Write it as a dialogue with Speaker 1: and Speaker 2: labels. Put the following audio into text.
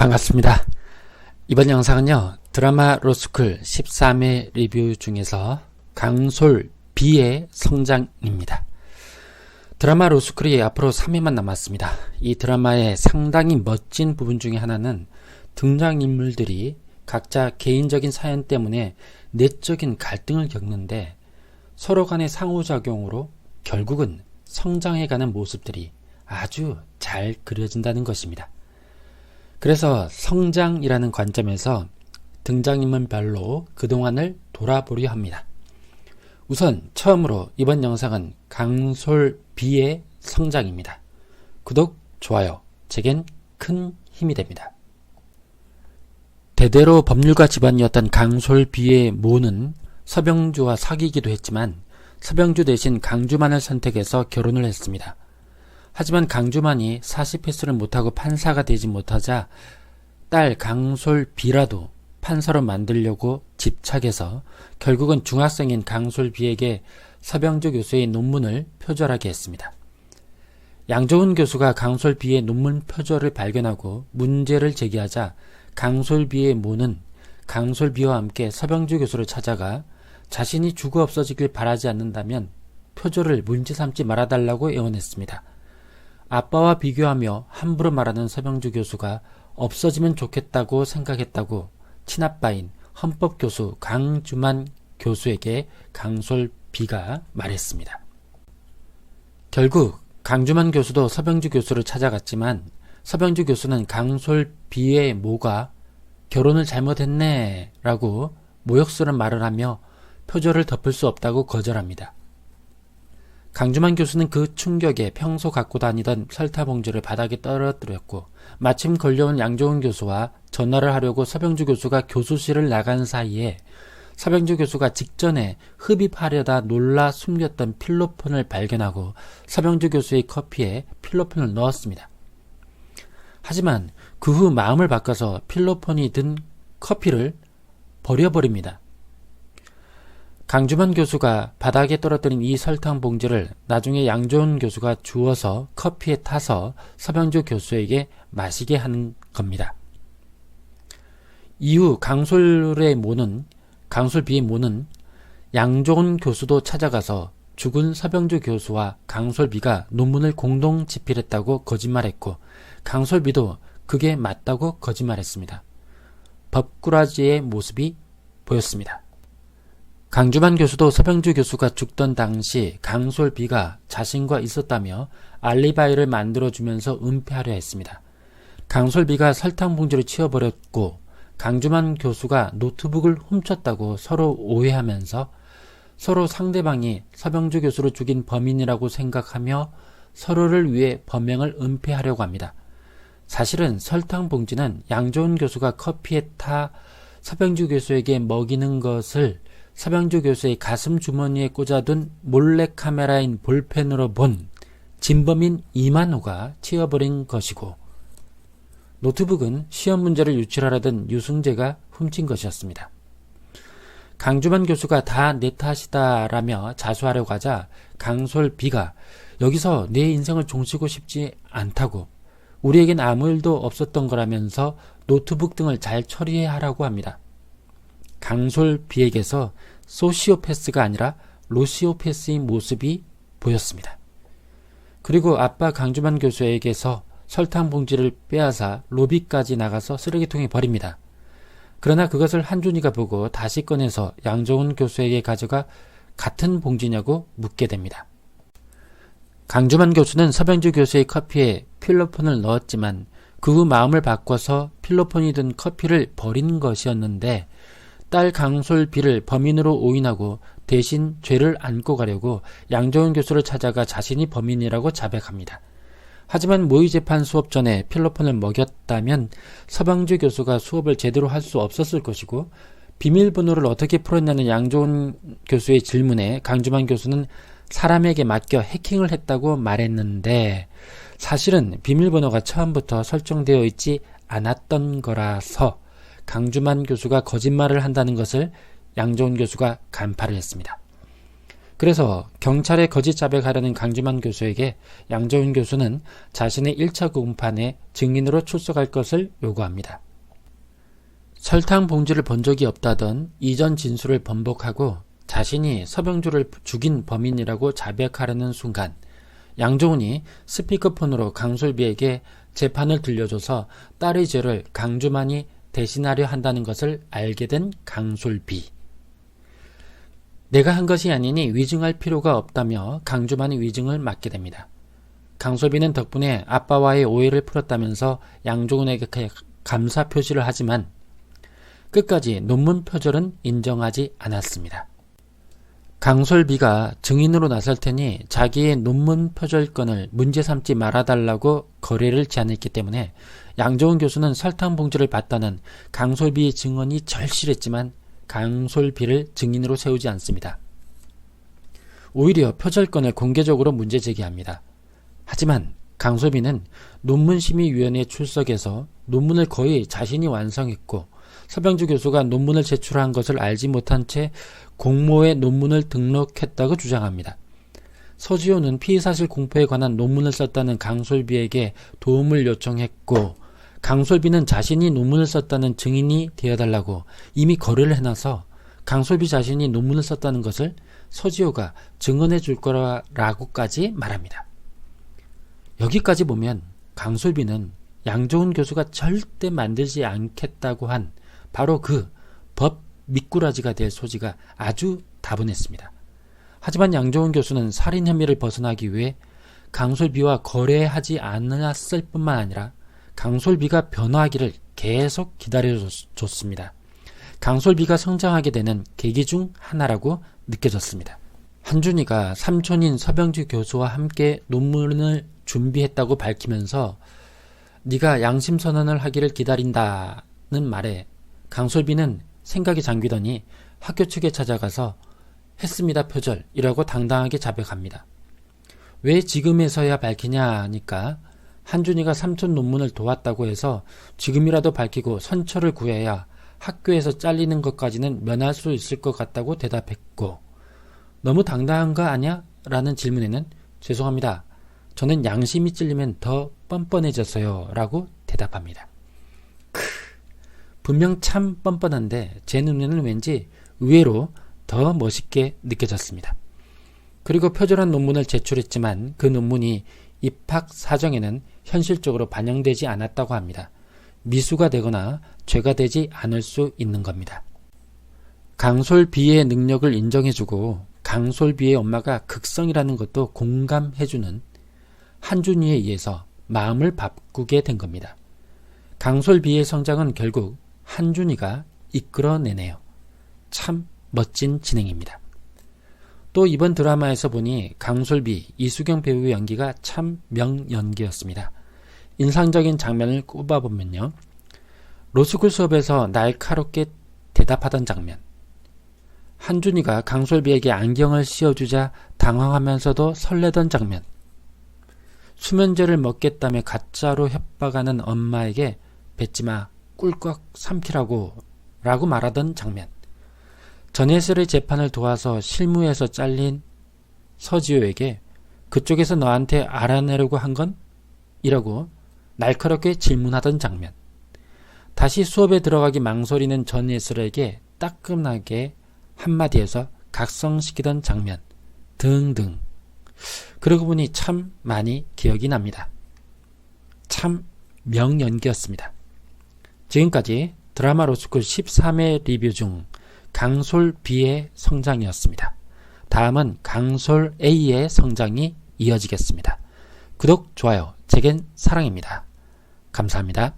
Speaker 1: 반갑습니다. 이번 영상은요, 드라마 로스쿨 13회 리뷰 중에서 강솔비의 성장입니다. 드라마 로스쿨이 앞으로 3회만 남았습니다. 이 드라마의 상당히 멋진 부분 중에 하나는 등장인물들이 각자 개인적인 사연 때문에 내적인 갈등을 겪는데 서로 간의 상호작용으로 결국은 성장해가는 모습들이 아주 잘 그려진다는 것입니다. 그래서 성장이라는 관점에서 등장인물별로 그동안을 돌아보려 합니다. 우선 처음으로 이번 영상은 강솔비의 성장입니다. 구독, 좋아요, 제겐 큰 힘이 됩니다. 대대로 법률가 집안이었던 강솔비의 모는 서병주와 사귀기도 했지만 서병주 대신 강주만을 선택해서 결혼을 했습니다. 하지만 강주만이 사시패스를 못하고 판사가 되지 못하자 딸 강솔비라도 판사로 만들려고 집착해서 결국은 중학생인 강솔비에게 서병주 교수의 논문을 표절하게 했습니다. 양조은 교수가 강솔비의 논문 표절을 발견하고 문제를 제기하자 강솔비의 모는 강솔비와 함께 서병주 교수를 찾아가 자신이 죽어 없어지길 바라지 않는다면 표절을 문제 삼지 말아달라고 애원했습니다. 아빠와 비교하며 함부로 말하는 서병주 교수가 없어지면 좋겠다고 생각했다고 친아빠인 헌법교수 강주만 교수에게 강솔비가 말했습니다. 결국 강주만 교수도 서병주 교수를 찾아갔지만 서병주 교수는 강솔비의 모가 결혼을 잘못했네 라고 모욕스러운 말을 하며 표절을 덮을 수 없다고 거절합니다. 강주만 교수는 그 충격에 평소 갖고 다니던 설타봉지를 바닥에 떨어뜨렸고 마침 걸려온 양조은 교수와 전화를 하려고 서병주 교수가 교수실을 나간 사이에 서병주 교수가 직전에 흡입하려다 놀라 숨겼던 필로폰을 발견하고 서병주 교수의 커피에 필로폰을 넣었습니다. 하지만 그 후 마음을 바꿔서 필로폰이 든 커피를 버려버립니다. 강주만 교수가 바닥에 떨어뜨린 이 설탕 봉지를 나중에 양조은 교수가 주워서 커피에 타서 서병주 교수에게 마시게 하는 겁니다. 이후 강솔비의 모는 양조은 교수도 찾아가서 죽은 서병주 교수와 강솔비가 논문을 공동 집필했다고 거짓말했고 강솔비도 그게 맞다고 거짓말했습니다. 법꾸라지의 모습이 보였습니다. 강주만 교수도 서병주 교수가 죽던 당시 강솔비가 자신과 있었다며 알리바이를 만들어주면서 은폐하려 했습니다. 강솔비가 설탕봉지를 치워버렸고 강주만 교수가 노트북을 훔쳤다고 서로 오해하면서 서로 상대방이 서병주 교수를 죽인 범인이라고 생각하며 서로를 위해 범행을 은폐하려고 합니다. 사실은 설탕봉지는 양조은 교수가 커피에 타 서병주 교수에게 먹이는 것을 서병주 교수의 가슴 주머니에 꽂아둔 몰래카메라인 볼펜으로 본 진범인 이만호가 치워버린 것이고 노트북은 시험 문제를 유출하려던 유승재가 훔친 것이었습니다. 강주만 교수가 다 내 탓이다라며 자수하려고 하자 강솔비가 여기서 내 인생을 종치고 싶지 않다고 우리에겐 아무 일도 없었던 거라면서 노트북 등을 잘 처리해야 하라고 합니다. 강솔비에게서 소시오패스가 아니라 로시오패스인 모습이 보였습니다. 그리고 아빠 강주만 교수에게서 설탕 봉지를 빼앗아 로비까지 나가서 쓰레기통에 버립니다. 그러나 그것을 한준이가 보고 다시 꺼내서 양조은 교수에게 가져가 같은 봉지냐고 묻게 됩니다. 강주만 교수는 서병주 교수의 커피에 필로폰을 넣었지만 그 후 마음을 바꿔서 필로폰이 든 커피를 버린 것이었는데 딸 강솔비를 범인으로 오인하고 대신 죄를 안고 가려고 양조은 교수를 찾아가 자신이 범인이라고 자백합니다. 하지만 모의재판 수업 전에 필로폰을 먹였다면 서병주 교수가 수업을 제대로 할 수 없었을 것이고 비밀번호를 어떻게 풀었냐는 양조은 교수의 질문에 강주만 교수는 사람에게 맡겨 해킹을 했다고 말했는데 사실은 비밀번호가 처음부터 설정되어 있지 않았던 거라서 강주만 교수가 거짓말을 한다는 것을 양조은 교수가 간파를 했습니다. 그래서 경찰에 거짓 자백하려는 강주만 교수에게 양정훈 교수는 자신의 1차 공판에 증인으로 출석할 것을 요구합니다. 설탕 봉지를 본 적이 없다던 이전 진술을 번복하고 자신이 서병주를 죽인 범인이라고 자백하려는 순간 양정훈이 스피커폰으로 강솔비에게 재판을 들려줘서 딸의 죄를 강주만이 대신하려 한다는 것을 알게 된 강솔비. 내가 한 것이 아니니 위증할 필요가 없다며 강주만이 위증을 맡게 됩니다. 강솔비는 덕분에 아빠와의 오해를 풀었다면서 양정훈에게 감사 표시를 하지만 끝까지 논문 표절은 인정하지 않았습니다. 강솔비가 증인으로 나설 테니 자기의 논문 표절건을 문제 삼지 말아달라고 거래를 제안했기 때문에 양정훈 교수는 설탕 봉지를 봤다는 강솔비의 증언이 절실했지만 강솔비를 증인으로 세우지 않습니다. 오히려 표절건을 공개적으로 문제 제기합니다. 하지만 강솔비는 논문심의위원회에 출석해서 논문을 거의 자신이 완성했고 서병주 교수가 논문을 제출한 것을 알지 못한 채 공모에 논문을 등록했다고 주장합니다. 서지호는 피의사실 공표에 관한 논문을 썼다는 강솔비에게 도움을 요청했고 강솔비는 자신이 논문을 썼다는 증인이 되어달라고 이미 거래를 해놔서 강솔비 자신이 논문을 썼다는 것을 서지호가 증언해 줄 거라고까지 말합니다. 여기까지 보면 강솔비는 양정훈 교수가 절대 만들지 않겠다고 한 바로 그 법 미꾸라지가 될 소지가 아주 다분했습니다. 하지만 양정훈 교수는 살인 혐의를 벗어나기 위해 강솔비와 거래하지 않았을 뿐만 아니라 강솔비가 변화하기를 계속 기다려줬습니다. 강솔비가 성장하게 되는 계기 중 하나라고 느껴졌습니다. 한준이가 삼촌인 서병주 교수와 함께 논문을 준비했다고 밝히면서 네가 양심선언을 하기를 기다린다는 말에 강솔비는 생각이 잠기더니 학교 측에 찾아가서 했습니다 표절이라고 당당하게 자백합니다. 왜 지금에서야 밝히냐 하니까 한준이가 삼촌 논문을 도왔다고 해서 지금이라도 밝히고 선처를 구해야 학교에서 잘리는 것까지는 면할 수 있을 것 같다고 대답했고 너무 당당한 거 아냐? 라는 질문에는 죄송합니다. 저는 양심이 찔리면 더 뻔뻔해졌어요 라고 대답합니다. 분명 참 뻔뻔한데 제 눈에는 왠지 의외로 더 멋있게 느껴졌습니다. 그리고 표절한 논문을 제출했지만 그 논문이 입학 사정에는 현실적으로 반영되지 않았다고 합니다. 미수가 되거나 죄가 되지 않을 수 있는 겁니다. 강솔비의 능력을 인정해주고 강솔비의 엄마가 극성이라는 것도 공감해주는 한준이에 의해서 마음을 바꾸게 된 겁니다. 강솔비의 성장은 결국 한준이가 이끌어내네요. 참 멋진 진행입니다. 또 이번 드라마에서 보니 강솔비, 이수경 배우의 연기가 참 명연기였습니다. 인상적인 장면을 꼽아보면요. 로스쿨 수업에서 날카롭게 대답하던 장면, 한준이가 강솔비에게 안경을 씌워주자 당황하면서도 설레던 장면, 수면제를 먹겠다며 가짜로 협박하는 엄마에게 뱉지마 꿀꺽 삼키라고 라고 말하던 장면, 전예슬의 재판을 도와서 실무에서 잘린 서지호에게 그쪽에서 너한테 알아내려고 한 건? 이라고 날카롭게 질문하던 장면, 다시 수업에 들어가기 망설이는 전예슬에게 따끔하게 한마디에서 각성시키던 장면 등등. 그러고 보니 참 많이 기억이 납니다. 참 명연기였습니다. 지금까지 드라마 로스쿨 13회 리뷰 중 강솔B의 성장이었습니다. 다음은 강솔A의 성장이 이어지겠습니다. 구독, 좋아요, 제겐 사랑입니다. 감사합니다.